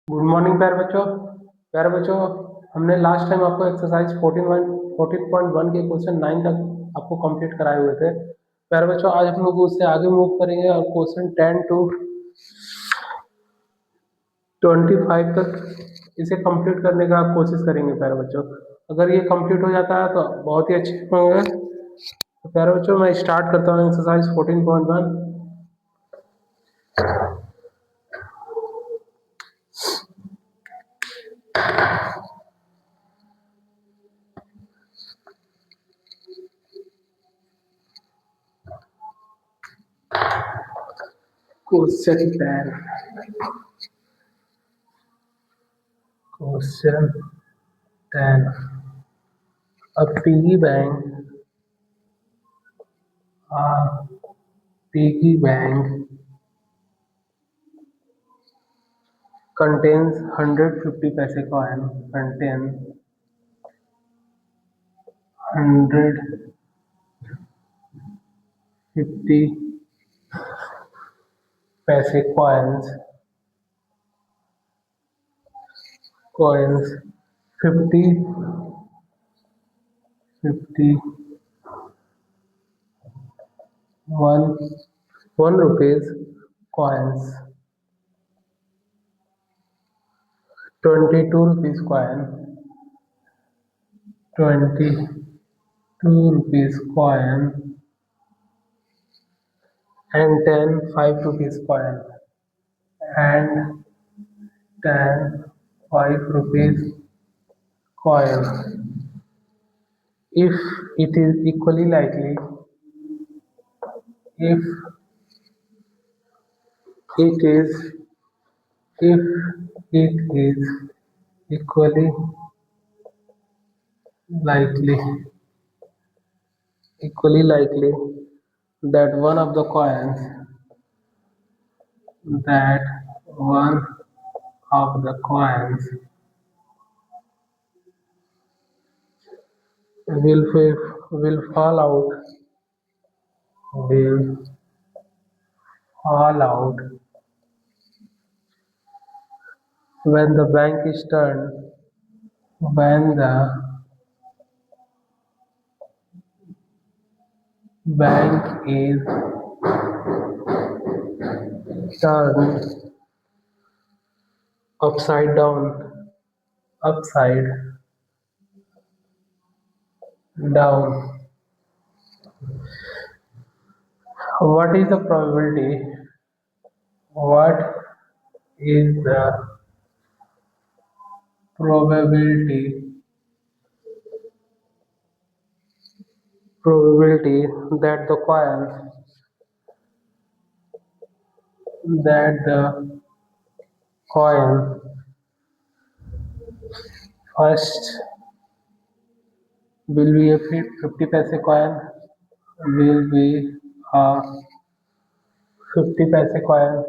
Good morning प्यारे बच्चों, हमने लास्ट टाइम आपको एक्सरसाइज 14.1 के क्वेश्चन 9 तक आपको कंप्लीट कराए हुए थे। प्यारे बच्चों, आज हम लोग उससे आगे मूव करेंगे और क्वेश्चन 10 टू 25 तक इसे कंप्लीट करने का कोशिश करेंगे। प्यारे बच्चों, अगर ये कंप्लीट हो जाता है तो बहुत ही अच्छे होंगे। तो प्यारे बच्चों, मैं स्टार्ट करता हूँ exercise 14.1। Question 10 question 10 A a piggy bank contains 150 paise coin, contains 150 paise coins 50 one rupees coins, 22 rupees coin, 22 rupees coin, and 10 5 rupees coin, and 10 5 rupees coin. If it is equally likely, if it is if it is equally likely equally likely that that one of the coins will will fall out when the bank is turned when the bank is turned upside down upside down. What is the probability? What is the probability that the coin first will be a 50 paise coin, will be a 50 paise coin,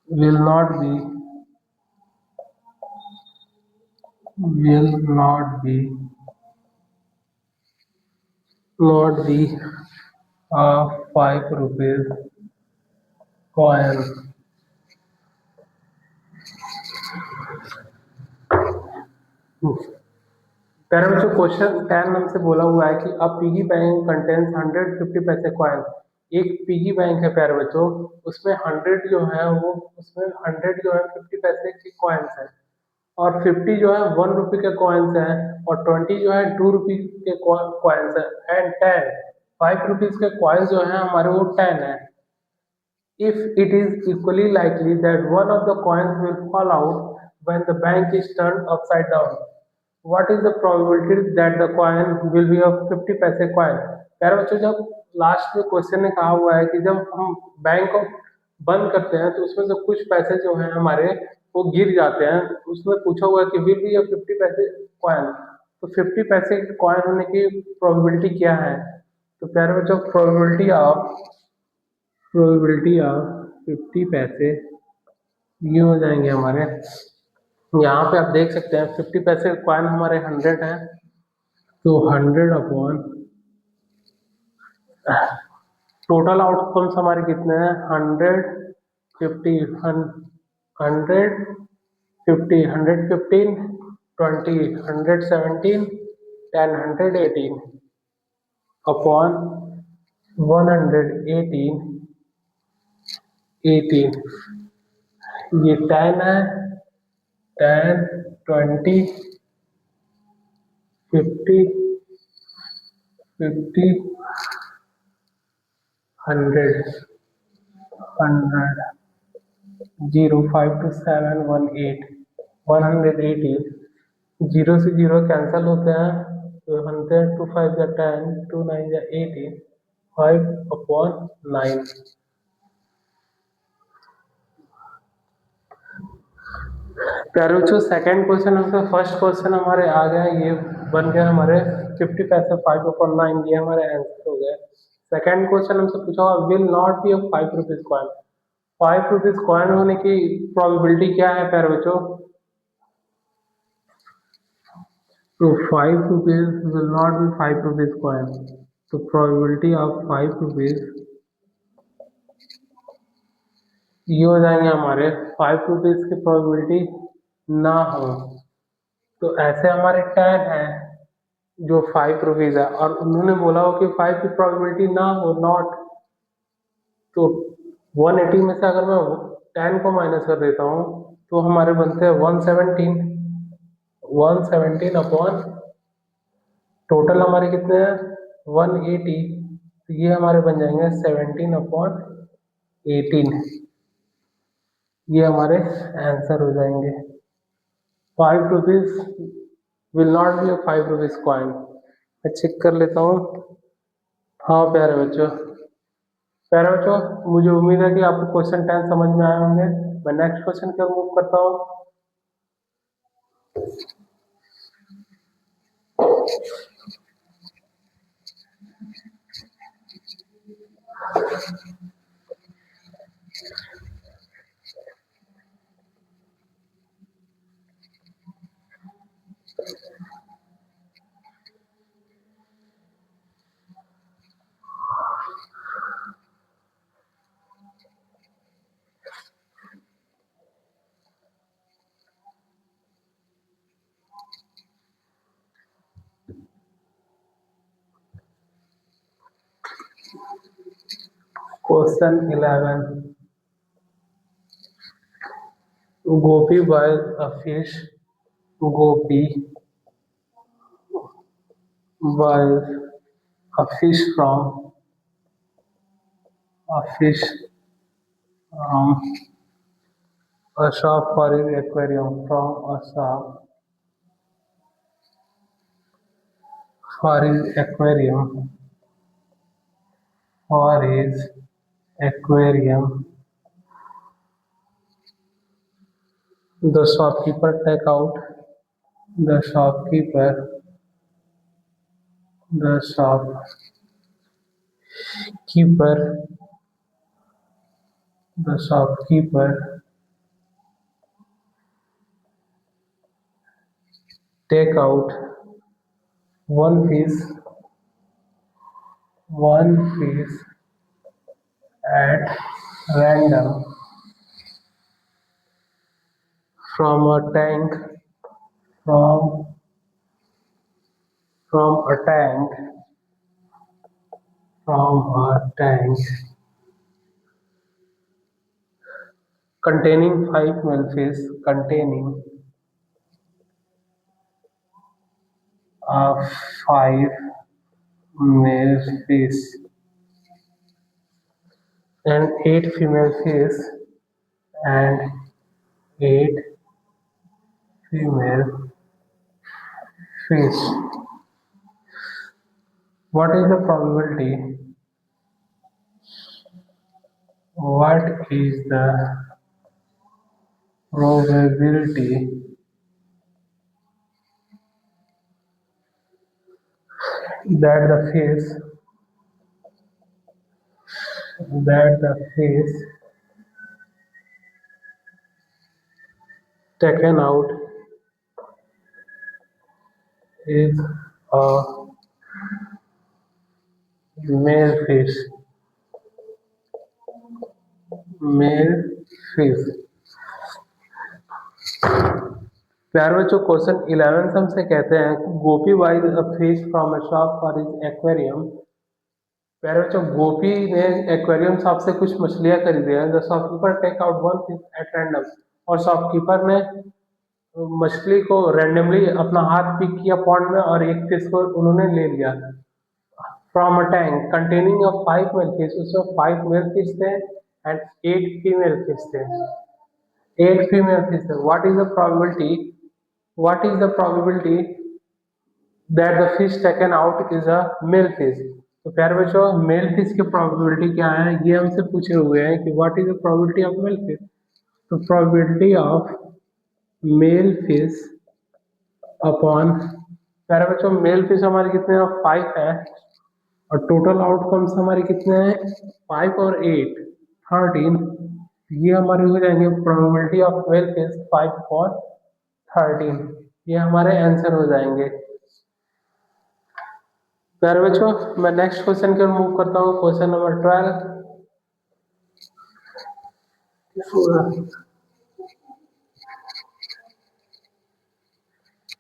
will not be a 5 rupees coin. प्यारे बच्चों, question 10 हमसे बोला हुआ है कि अब piggy bank contains 150 पैसे coin. एक पिगी बैंक है प्यारे बच्चों, उसमें 100 जो है वो उसमें 100 जो है 50 पैसे के कॉइन्स है, और 50 जो है 1 रुपये के कॉइन्स है, और 20 जो है 2 रुपये के कॉइन्स है, एंड 10 5 रुपीज के कॉइन्स जो है हमारे वो 10 है। If it is equally likely that one of the coins will fall out when the bank is turned upside down, what is the probability that the coin will be of 50 पैसे coin? प्यारे बच्चों, जब last में question ने कहा हुआ है कि जब हम बैंक को बंद करते हैं तो उसमें से कुछ पैसे जो हैं हमारे वो गिर जाते हैं, उसमें पूछा हुआ है कि विल बी 50 पैसे कॉइन, तो 50 पैसे कॉइन होने की प्रोबेबिलिटी क्या है? तो प्यारे बच्चों, प्रोबेबिलिटी ऑफ 50 पैसे ये हो जाएंगे हमारे, यहाँ पे आप देख सकते हैं 50 पैसे कॉइन हमारे 100 हैं, तो 100 अपॉन टोटल आउटकम्स हमारे कितने हैं? 150, 150, 115, 20, 117, 10, 118 अपॉन 118, 18, ये 10 है, 10, 20, 50, 50, 100, 100, 0, 5 to 7, 1, 8, 118, जीरो से जीरो कैंसिल होते हैं, तो 100 टू 5 या 10, टू 9 या 18, 5 अपॉन 9। प्यारे बच्चों, सेकंड क्वेश्चन हमसे फर्स्ट क्वेश्चन हमारे आ गया, ये बन गया हमारे 50 पैसे 5/9, ये हमारे आंसर हो गए। सेकंड क्वेश्चन हमसे पूछा हुआ will not be a 5 rupees coin. 5 rupees coin होने की प्रोबेबिलिटी क्या है प्यारे बच्चों? तो 5 rupees will not be 5 rupees coin, तो प्रोबेबिलिटी ऑफ 5 रुपीज ये हो जाएंगे हमारे 5 रुपीज की प्रोबेबिलिटी ना हो। तो ऐसे हमारे 10 है जो 5 रुपीज है, और उन्होंने बोला हो कि 5 की प्रोबेबिलिटी ना हो, नॉट। तो 180 में से अगर मैं 10 को माइनस कर देता हूँ तो हमारे बनते हैं 117, 117 अपॉन टोटल हमारे कितने हैं 180, तो ये हमारे बन जाएंगे 17/18, ये हमारे आंसर हो जाएंगे। 5 rupees will not be 5 rupees coin. मैं चेक कर लेता हूँ। हाँ प्यारे बच्चों, प्यारे बच्चों, मुझे उम्मीद है कि आपको क्वेश्चन 10 समझ में आए होंगे। मैं नेक्स्ट क्वेश्चन की ओर मूव करता हूँ। Question 11, Gopi buys a fish. Gopi buys a fish from a fish from a shop for his aquarium. From a shop for his aquarium. For his aquarium. The shopkeeper take out. The shopkeeper. The shopkeeper. The shopkeeper take out one piece. One piece at random from a tank. From from a tank. From a tank containing 5 male fish. Containing 5 male fish and 8 female fish and 8 female fish. What is the probability? What is the probability that the fish taken out is a male fish? Male fish. प्यारे बच्चों question 11 हमसे कहते हैं Gopi buys a fish from a shop for his aquarium. प्यारे बच्चों गोपी ने aquarium shop से कुछ मछलियां खरीदी हैं। The shopkeeper take out one fish at random. और शॉपकीपर ने मछली को रैंडमली अपना हाथ पिक किया पॉन्ड में और एक फिश को उन्होंने ले लिया। From a tank containing of 5 male fish, उसमें 5 मेल फिश थे एंड 8 फीमेल फिश थे। 8 फीमेल फिश थे। What is the probability that the fish taken out is a male fish. तो प्यारे बच्चों मेल फिश की प्रोबेबिलिटी क्या है ये हमसे पूछे हुए हैं कि what is the probability of male fish. तो probability of male fish upon, प्यारे बच्चों मेल फिश हमारे कितने हैं 5 है और टोटल आउटकम्स हमारे कितने हैं 5 और 8 13। ये हमारे हो जाएंगे प्रोबेबिलिटी ऑफ मेल फिश 5 और 13। ये हमारे आंसर हो जाएंगे। प्यारे बच्चों मैं नेक्स्ट क्वेश्चन की ओर मूव करता हूँ। Question number 12।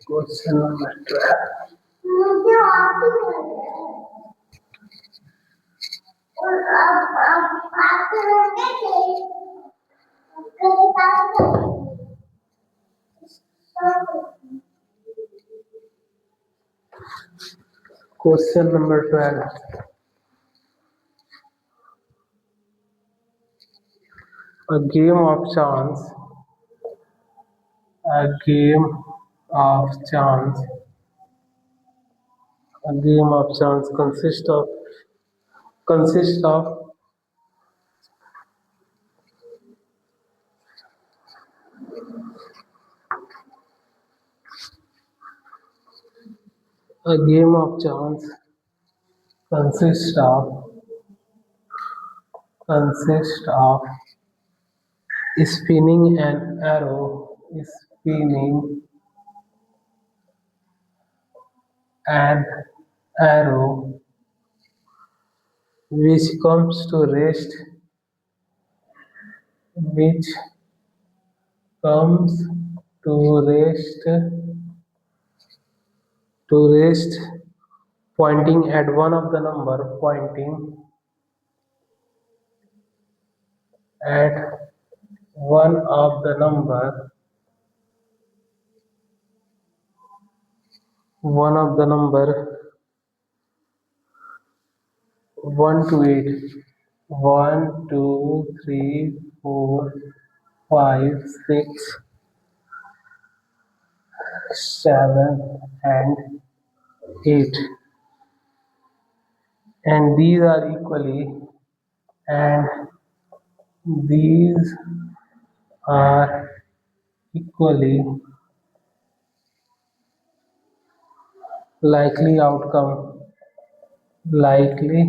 Question number 12। A game of chance. A game of chance. A game of chance consists of a game of chance consists of spinning an arrow which comes to rest which comes to rest pointing at one of the number at one of the number 1 to 8, 1 2 3 4 5 6 7 and 8, and and these are equally likely outcome likely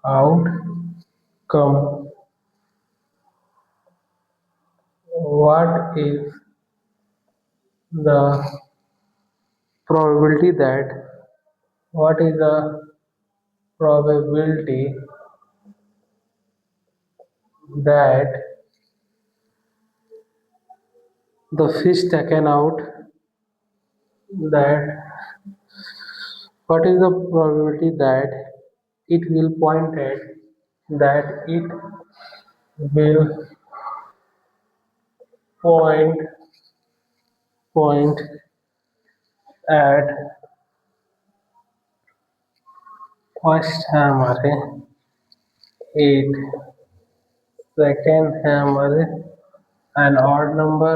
outcome. What is the probability that what is the probability that the fish taken out that what is the probability that it will point point at first है हमारे 8, second है हमारे N odd number,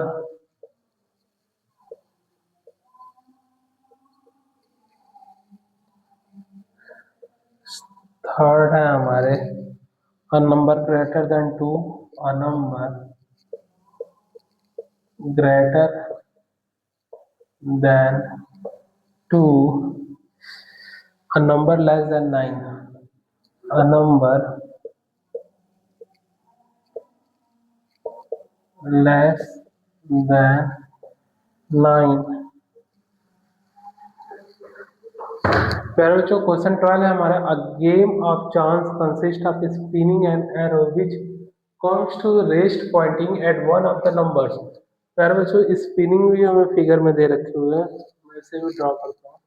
third है हमारे a number greater than 2, a number greater than 2, a number less than 9, a number less than 9। प्यारे बच्चों question 12 है हमारा। A game of chance consist of spinning an arrow which comes to rest pointing at one of the numbers. प्यारे बच्चों spinning भी हमें figure में दे रखे हुए हैं, मैं इसे भी ड्रॉ करता हूँ।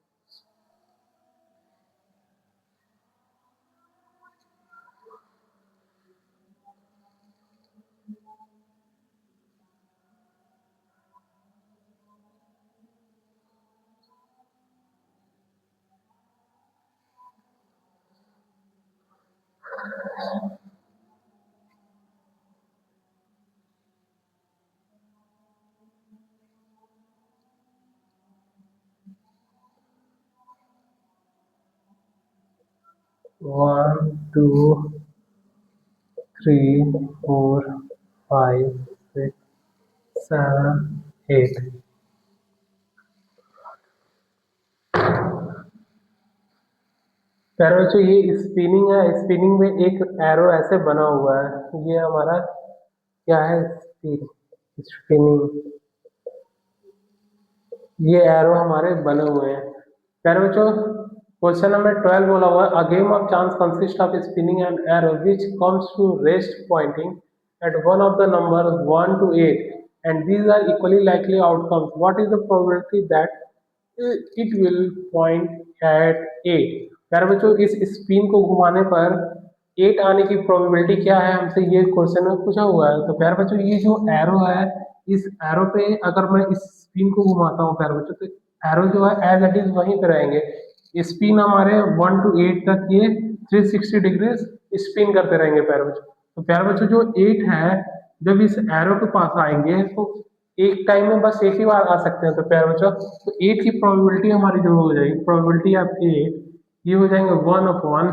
One two three four five six seven eight. प्यारे बच्चों ये स्पिनिंग है, स्पिनिंग में एक एरो ऐसे बना हुआ है, ये हमारा क्या है, स्पिनिंग। ये एरो हमारे बने हुए हैं। प्यारे बच्चों क्वेश्चन नंबर 12 बोला हुआ है, a game of chance consist of spinning an arrow which comes to rest pointing at one of the number 1 to 8 and these are equally likely outcomes. What is the probability that it will point at 8? प्यारे बच्चों इस spin को घुमाने पर 8 आने की probability क्या है, हमसे ये क्वेश्चन में पूछा हुआ है। तो प्यारे बच्चों ये जो एरो है, इस एरो पे अगर मैं इस स्पिन को घुमाता हूँ प्यारे बच्चों, तो एरो जो है एज इट इज वहीं पे रहेंगे। स्पिन हमारे 1 to 8 तक ये 360 डिग्री स्पिन करते रहेंगे प्यारे बच्चों। तो प्यारे बच्चों जो 8 है, जब इस एरो के पास आएंगे तो एक टाइम में बस एक ही बार आ सकते हैं। तो प्यारे बच्चों तो 8 की प्रोबेबिलिटी हमारी जो हो जाएगी, प्रोबेबिलिटी ऑफ 8, ये हो जाएंगे 1 upon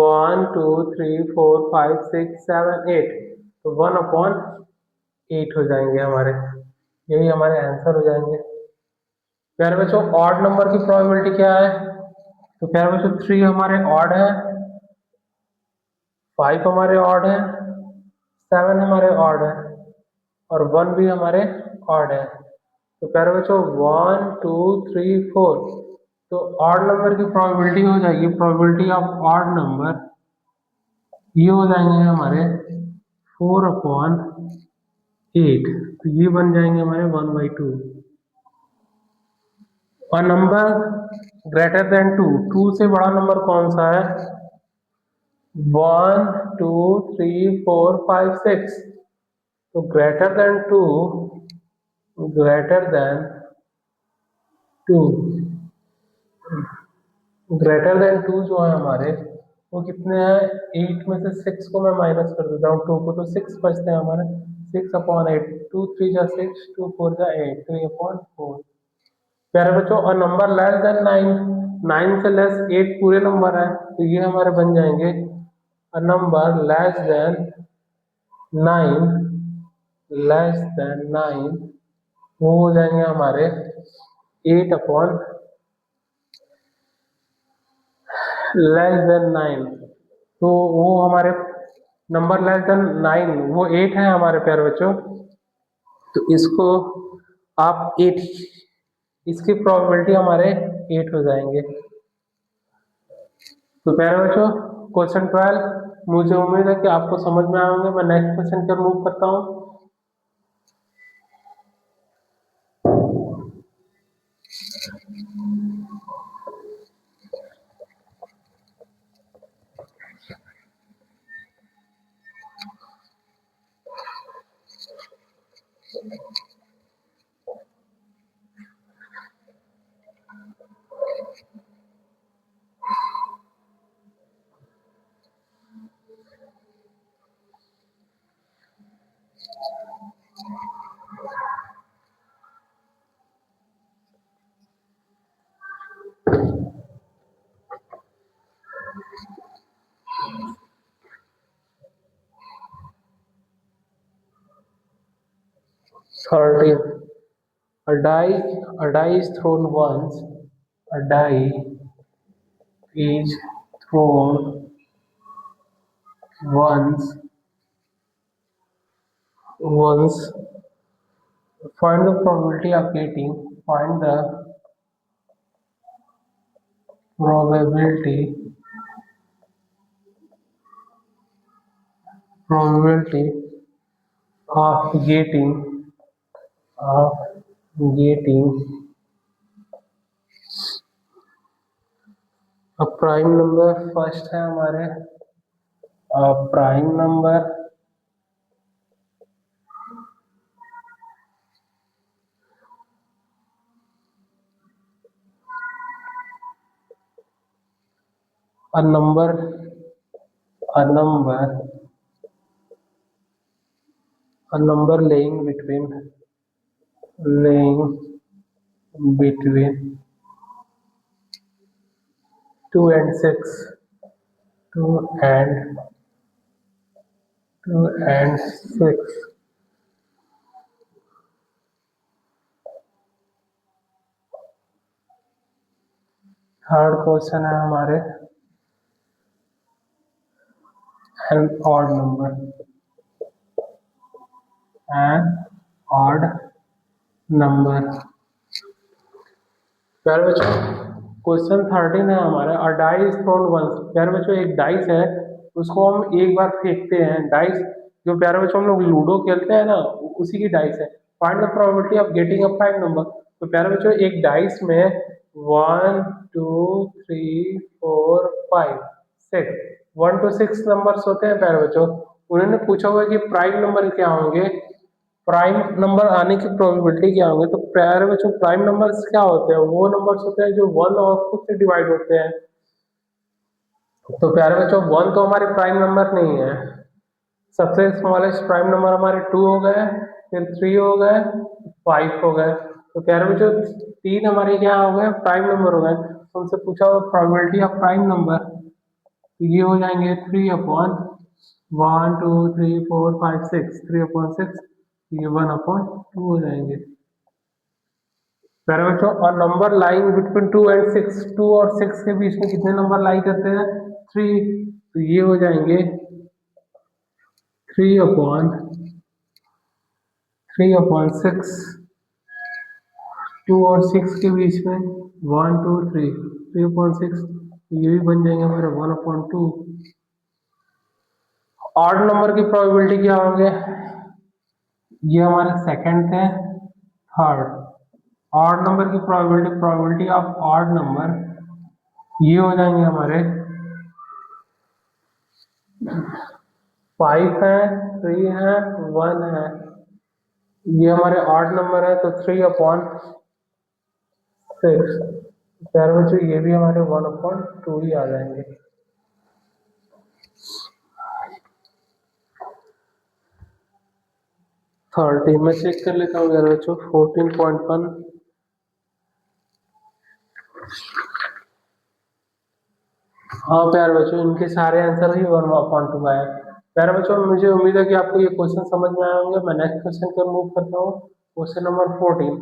1 2 3 4 5 6 7 8। तो 1/8 हो जाएंगे हमारे, यही हमारे आंसर हो जाएंगे। प्यारे बच्चों ऑड नंबर की प्रोबेबिलिटी क्या है, तो प्यारे बच्चों 3 हमारे ऑड है, 5 हमारे ऑड है, 7 हमारे ऑड है और 1 भी हमारे ऑड है। तो प्यारे बच्चों 1 2 3 4, तो ऑड नंबर की प्रोबेबिलिटी हो जाएगी, प्रोबेबिलिटी ऑफ ऑड नंबर, ये हो जाएंगे हमारे 4/8। तो ये बन जाएंगे हमारे 1/2। और नंबर ग्रेटर देन 2, 2 से बड़ा नंबर कौन सा है, 1 2 3 4 5 6। तो ग्रेटर देन 2 ग्रेटर देन 2 जो है हमारे, वो कितने हैं, 8 में से 6 को मैं माइनस कर देता हूँ, 2 को, तो 6 बचते हैं हमारे, 6/8, 2 3 जा 6, 2 4 जा 8, 3/4। प्यारे बच्चों और नंबर लेस देन 9, 9 से लेस 8 पूरे नंबर है, तो ये हमारे बन जाएंगे नंबर नाइन लेस देन 9, वो हो जाएंगे हमारे 8/, लेस देन 9। तो वो हमारे नंबर लेस देन 9 वो 8 है हमारे प्यारे बच्चों। तो इसको आप 8, इसकी प्रोबेबिलिटी हमारे 8 हो जाएंगे। तो प्यारे बच्चों क्वेश्चन 12 मुझे उम्मीद है कि आपको समझ में आए होंगे। मैं नेक्स्ट क्वेश्चन की ओर मूव करता हूँ। 13, a die is thrown once, a die is thrown once. Find the probability of getting, find the probability probability of of getting prime number. First है हमारे prime number a number a number a number laying between 2 and 6, 2 and 2 and 6। Third question है हमारे an odd number an odd number। प्यारे बच्चों question 13 है हमारा अ dice throne once. प्यारे बच्चों एक डाइस है उसको हम एक बार फेंकते हैं। डाइस जो प्यारे बच्चों हम लोग लूडो खेलते हैं ना उसी की डाइस है। Find the probability of getting a prime number. तो प्यारे बच्चों एक डाइस में 1 2 3 4 5 6 1 to 6 नंबर्स होते हैं प्यारे बच्चों। उन्होंने पूछा हुआ है कि प्राइम नंबर क्या होंगे, प्राइम नंबर आने की प्रोबेबिलिटी क्या होगी। तो प्यारे बच्चों प्राइम नंबर्स क्या होते हैं, वो नंबर्स होते हैं जो वन और खुद से डिवाइड होते हैं। तो प्यारे बच्चों वन तो हमारे प्राइम नंबर नहीं है। सबसे स्मॉलेस्ट प्राइम नंबर हमारे टू हो गए, फिर थ्री हो गए, फाइव हो गए। तो प्यारे बच्चों तीन हमारे क्या हो गए, प्राइम नंबर हो गए। तो उनसे पूछा हुआ प्रोबेबिलिटी ऑफ प्राइम नंबर, तो ये हो जाएंगे 3/1 2 3 4 5 6 3/6, ये 1/2 हो जाएंगे। प्यारे बच्चों और नंबर लाइंग बिटवीन 2 and 6, 2 और 6 के बीच में कितने नंबर लाई करते हैं, 3। तो ये हो जाएंगे 3/6। 2 और 6 के बीच में 1 2 3 3/6, ये भी बन जाएंगे हमारे 1/2। ऑड नंबर की प्रोबेबिलिटी क्या होंगे, ये हमारे सेकंड थे, थर्ड। ऑड नंबर की प्रोबेबिलिटी ऑफ ऑड नंबर ये हो जाएंगे हमारे 5 है, 3 है, 1 है। ये हमारे ऑड नंबर है तो 3/6। प्यारे बच्चों ये भी हमारे 1/2 ही आ जाएंगे। 30 मैं चेक कर लेता हूँ प्यारे बच्चों। 14.1 हाँ प्यारे बच्चों इनके सारे आंसर ही 1/2 आए। प्यारे बच्चों मुझे उम्मीद है कि आपको ये क्वेश्चन समझ में आए होंगे। मैं नेक्स्ट क्वेश्चन पर मूव करता हूँ। Question number 14।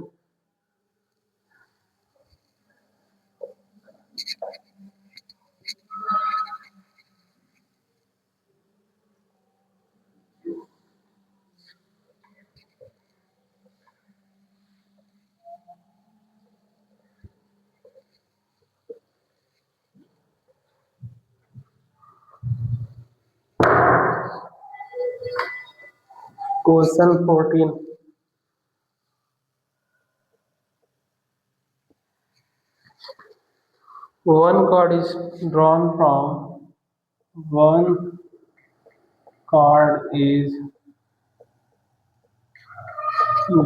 Question 14। One card is drawn from one card is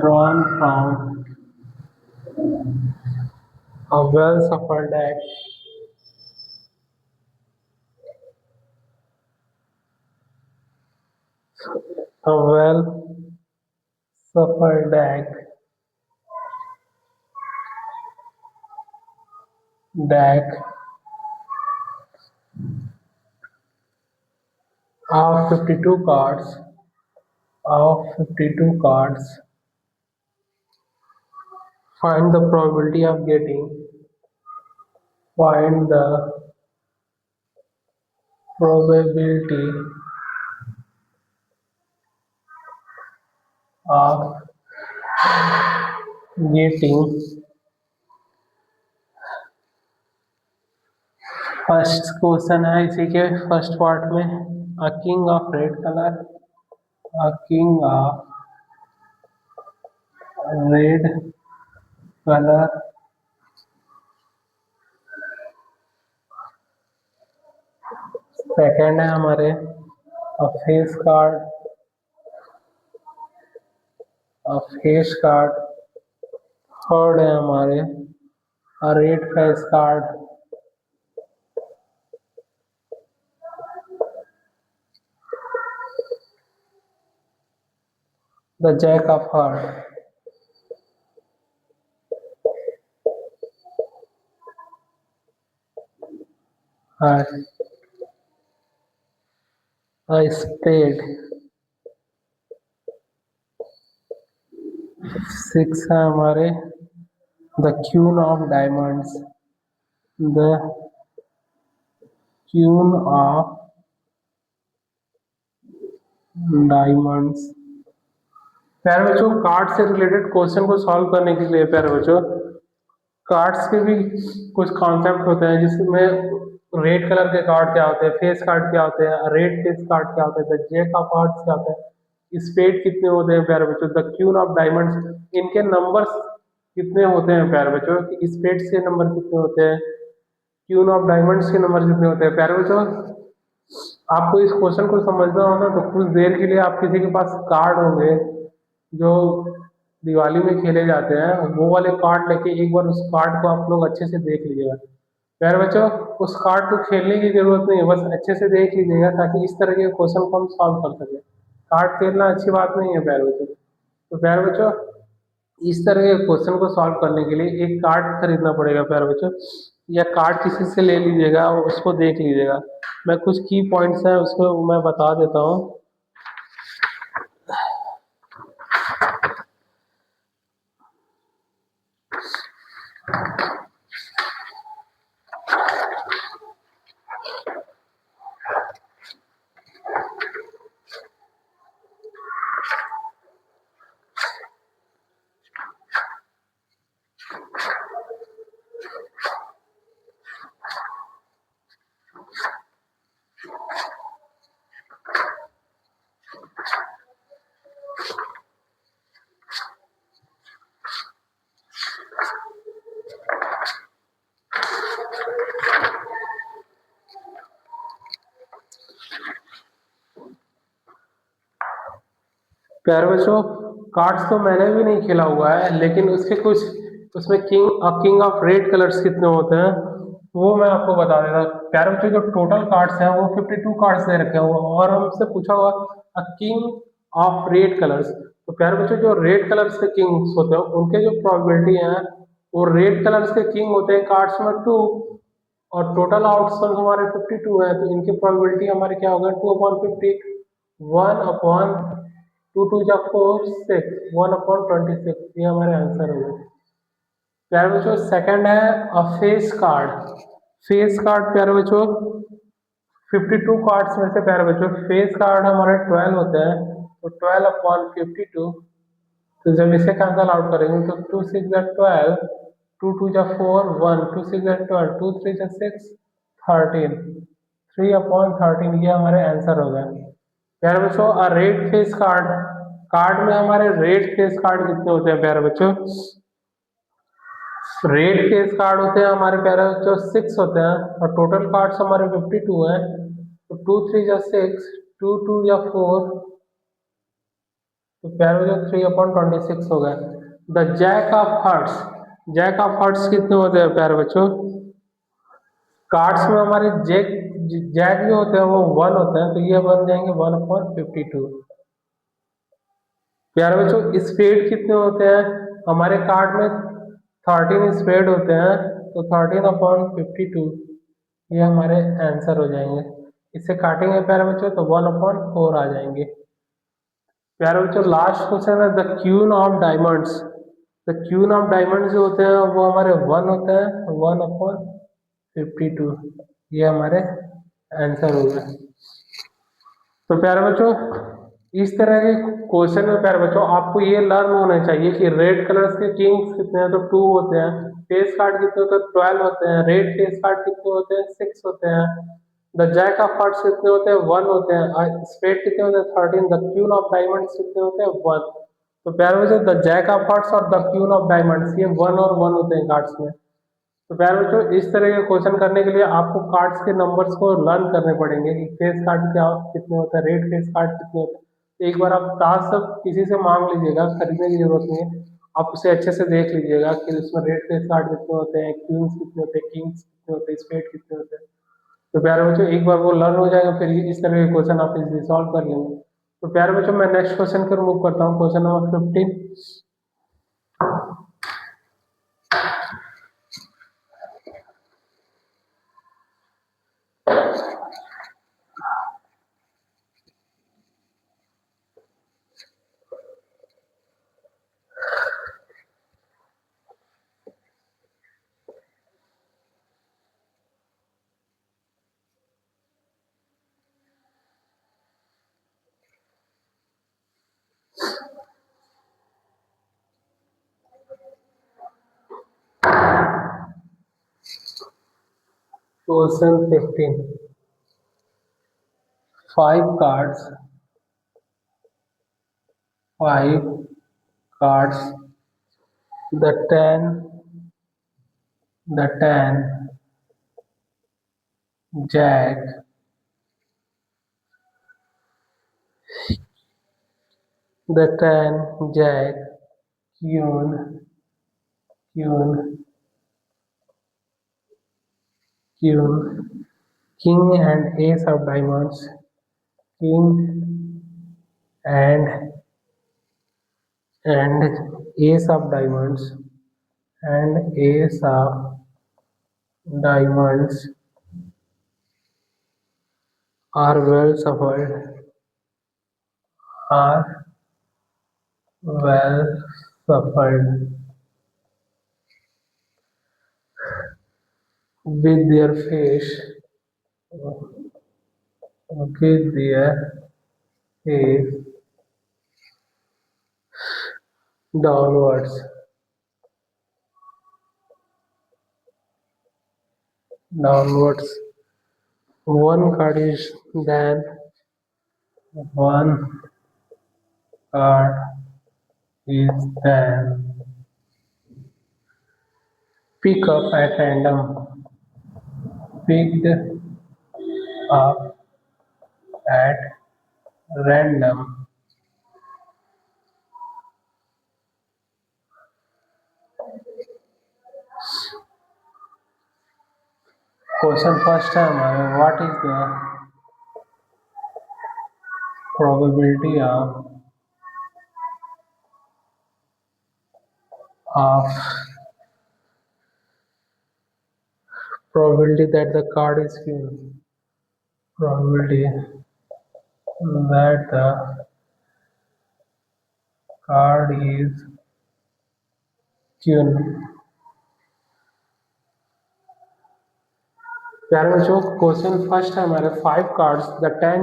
drawn from a well shuffled deck. A well shuffled deck of 52 cards of 52 cards. Find the probability of getting. Find the probability of getting first question है इसी के first part में, a king of red colour, a king of red colour second है हमारे a face card, a face card third है हमारे a red face card, the jack of heart, a spade, six है हमारे the queen of diamonds, the queen of diamonds. प्यारे बच्चों, card से related question को सॉल्व करने के लिए प्यारे बच्चों, कार्ड्स के भी कुछ कॉन्सेप्ट होते हैं, जिसमें रेड कलर के कार्ड क्या होते हैं, फेस कार्ड क्या होते हैं, रेड फेस कार्ड क्या होते हैं, द जैक ऑफ हार्ट्स क्या होते हैं, स्पेड कितने होते हैं प्यारे बच्चों, द क्यून ऑफ डायमंड्स इनके नंबर्स कितने होते हैं प्यारे बच्चों, कि स्पेड के नंबर कितने होते हैं, क्यून ऑफ डायमंड्स के नंबर कितने होते हैं प्यारे बच्चों। आपको इस क्वेश्चन को समझना होगा तो कुछ देर के लिए आप किसी के पास कार्ड होंगे जो दिवाली में खेले जाते हैं, वो वाले कार्ड लेके एक बार उस कार्ड को आप लोग अच्छे से देख लीजिएगा प्यारे बच्चों। उस कार्ड को खेलने की जरूरत नहीं है, बस अच्छे से देख लीजिएगा ताकि इस तरह के क्वेश्चन को हम सॉल्व कर सकें। कार्ड खेलना अच्छी बात नहीं है प्यारे बच्चों। तो प्यारे बच्चों, इस तरह के क्वेश्चन को सॉल्व करने के लिए एक कार्ड खरीदना पड़ेगा प्यारे बच्चों, या कार्ड किसी से ले लीजिएगा और उसको देख लीजिएगा। मैं कुछ की पॉइंट्स हैं उसको मैं बता देता हूँ। प्यारे बच्चों, कार्ड्स तो मैंने भी नहीं खेला हुआ है, लेकिन उसके कुछ उसमें किंग ऑफ रेड कलर्स कितने होते हैं वो मैं आपको बता देता हूँ। प्यारे बच्चों, जो टोटल कार्ड्स हैं वो 52 कार्ड्स दे रखे हैं, और हमसे पूछा हुआ अ किंग ऑफ रेड कलर्स। तो प्यारे बच्चों, जो रेड कलर्स के किंग्स होते हैं उनके जो प्रोबेबिलिटी है वो रेड कलर्स के किंग होते हैं कार्ड्स में 2, और टोटल आउटकम्स हमारे 52 है, तो इनकी प्रोबेबिलिटी हमारे क्या होगा, 2/50, 1/, टू टू जा फोर, 6, 1/26, ये हमारे आंसर हो गए प्यारे बच्चों। सेकंड है अ फेस कार्ड। फेस कार्ड प्यारे बच्चों, 52 कार्ड्स में से प्यारे बच्चों फेस कार्ड हमारे 12 होते हैं, तो 12/52, तो जब इसे कैंसल आउट करेंगे तो 2 6 12, 2 2 जा 4, 1, 2 6 12, 2 3 जा 6, 13, 3/13, ये हमारे आंसर हो गए प्यारे बच्चों। और रेड फेस कार्ड, कार्ड में हमारे रेड फेस कार्ड कितने होते हैं प्यारे बच्चों, रेड फेस कार्ड होते हैं हमारे प्यारे बच्चों 6 होते हैं, और टोटल कार्ड्स हमारे 52 है, तो 2 3 जा 6, 2 2 जा 4, तो प्यारे बच्चों 3/26 हो गए। The jack of hearts, jack of hearts कितने होते हैं प्यारे बच्चों, कार्ड्स में हमारे जैक जैक जो होते हैं वो 1 होते हैं, तो ये बन जाएंगे 1/52। प्यारे बच्चों, स्पेड कितने होते हैं हमारे कार्ड में, 13 स्पेड होते हैं, तो 13/52, ये हमारे आंसर हो जाएंगे। इसे काटेंगे प्यारे बच्चों तो 1/4 आ जाएंगे। प्यारे बच्चों, लास्ट क्वेश्चन है the queen of diamonds. The queen of diamonds जो होते हैं वो हमारे 1 होते हैं, 1/52, ये हमारे आंसर हो गए। तो प्यारे बच्चों, इस तरह के क्वेश्चन में प्यारे बच्चों आपको ये लर्न होना चाहिए कि रेड कलर्स के किंग्स कितने हैं, तो 2 होते हैं। फेस कार्ड कितने होते हैं, 12 होते हैं। रेड फेस कार्ड कितने होते हैं, 6 होते हैं। द जैक ऑफ हार्ट्स कितने होते हैं, 1 होते हैं। स्पेड कितने होते हैं, 13। द क्वीन ऑफ डायमंड्स कितने होते हैं, 1। तो प्यारे बच्चों द जैक ऑफ हार्ट्स और द क्वीन ऑफ डायमंड्स ये 1 और 1 होते हैं कार्ड्स में। तो प्यारे बच्चों इस तरह के क्वेश्चन करने के लिए आपको कार्ड्स के नंबर्स को लर्न करने पड़ेंगे कि फेस कार्ड क्या कितने होते हैं, रेड फेस कार्ड कितने होते हैं। तो एक बार आप ताश सब किसी से मांग लीजिएगा, खरीदने की जरूरत नहीं है। आप उसे अच्छे से देख लीजिएगा कि उसमें रेड फेस कार्ड कितने होते हैं, क्वींस कितने होते हैं, किंग्स कितने होते हैं, स्पेड कितने होते हैं। तो प्यारे बच्चों एक बार वो लर्न हो जाएगा, फिर इस तरह के क्वेश्चन आप इजीली सॉल्व कर लेंगे। तो प्यारे बच्चों मैं नेक्स्ट क्वेश्चन को रिमूव करता हूँ, question number 15। 15, 5 cards, 5 cards, the ten jack, the 10 jack, queen, queen, king and ace of diamonds, king and ace of diamonds, and ace of diamonds are well shuffled, are well shuffled with their face with their face downwards. Downwards. One card is then one card is then pick up at random. Picked up at random. Question first है हमारे, what is the probability of probability that the card is given. Probability that the card is given. प्यारे बच्चों question first है हमारे, 5 cards, the 10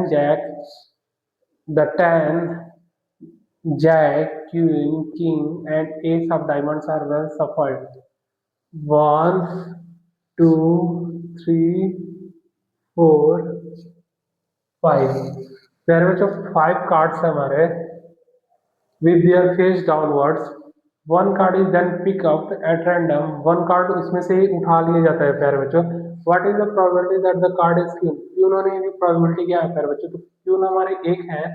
jack, queen, king and ace of diamonds are well shuffled. 1 2 3 4 5। प्यारे बच्चों 5 cards है हमारे with their face downwards. One card is then picked up at random. One card उसमें से ही उठा लिया जाता है प्यारे बच्चों। What is the probability that the card is queen? Queen होने की probability क्या है प्यारे बच्चों? तो क्यून हमारे एक है,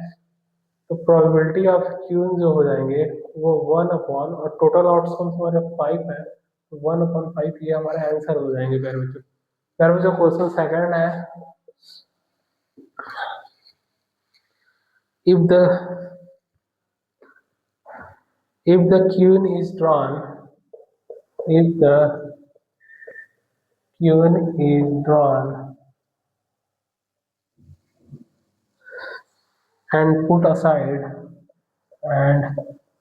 तो probability ऑफ क्यून जो हो जाएंगे वो 1 अपॉन, और टोटल आउटकम्स हमारे 5 है, तो 1/5 ये हमारे आंसर हो जाएंगे प्यारे बच्चों। प्यारे बच्चों क्वेश्चन सेकंड है, if the queen is drawn, if the queen is drawn and put aside, and